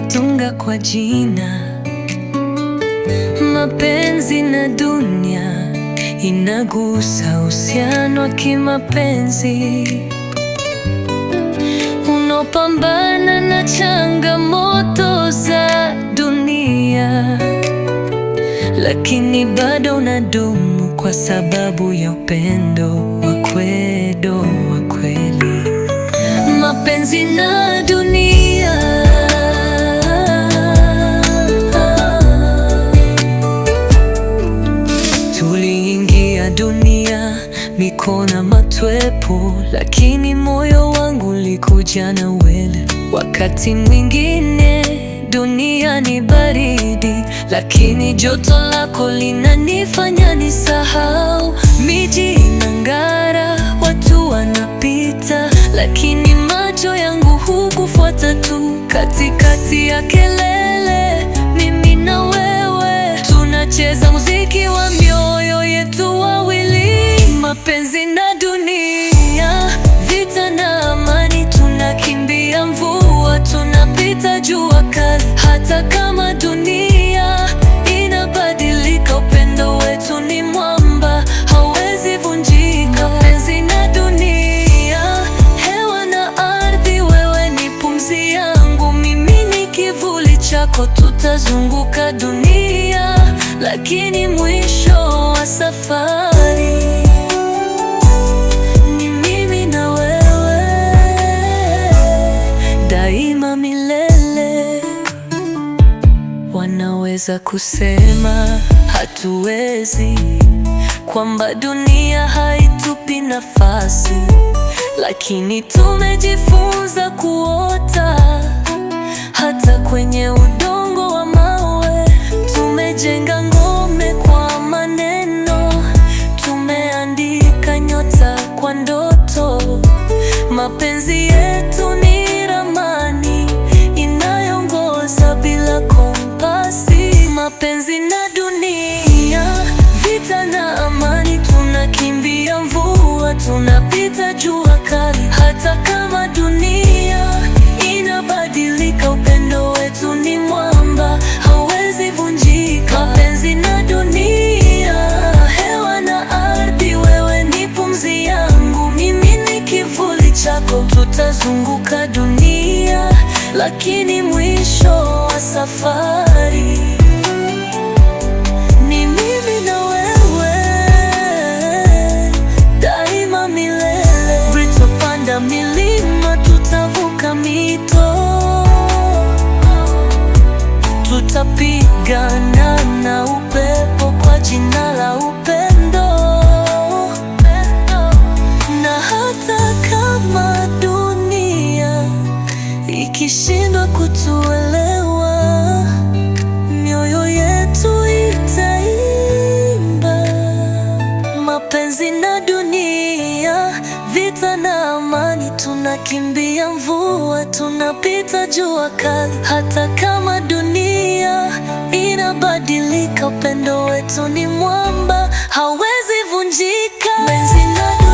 tunga kwa jina. Mapenzi na dunia inagusa uhusiano wa kimapenzi, unapambana na changamoto za dunia, lakini bado unadumu kwa sababu ya upendo wa kweli. Mapenzi na dunia. Tuliingia dunia mikono matwepo, lakini moyo wangu ulikuja na wele. Wakati mwingine dunia ni baridi, lakini joto lako linanifanya nisahau. Miji inang'ara, watu wanapita, lakini macho yangu hukufuata tu. Katikati ya kelele, mimi na wewe tunacheza muziki wa mioyo yetu wawili. Mapenzi na dunia, vita na amani, tunakimbia mvua, tunapita jua kali. Hata kama dunia inabadilika, upendo wetu ni mwamba, hauwezi vunjika. Mapenzi na dunia, hewa na ardhi, wewe ni pumzi yangu, mimi ni kivuli chako. Tutazunguka dunia, lakini mwisho wa safari ni mimi na wewe, daima milele. Wanaweza kusema hatuwezi, kwamba dunia haitupi nafasi, lakini tumejifunza kuota hata kwenye udongo wa mawe. Tumejenga ngome kwa maneno, tumeandika nyota kwa ndoto. Mapenzi yetu ni ramani inayoongoza bila kompasi. Mapenzi na dunia, vita na amani, tunakimbia mvua, tunapita jua kali. Hata kama dunia inabadilika, upendo wetu ni mwamba, hauwezi vunjika. Mapenzi na dunia, hewa na ardhi, wewe ni pumzi yangu, mimi ni kivuli chako. Tutazunguka dunia, lakini mwisho wa safari ni mimi na wewe, daima milele. Tutapanda milima, tutavuka mito, tutapigana na upepo kwa jina la upendo. Na hata kama dunia ikishindwa kutuelewa, mioyo yetu itaimba. Mapenzi na dunia, vita na amani, tunakimbia mvua, tunapita jua kali. Hata kama dunia inabadilika, upendo wetu ni mwamba, hauwezi vunjika. Mapenzi na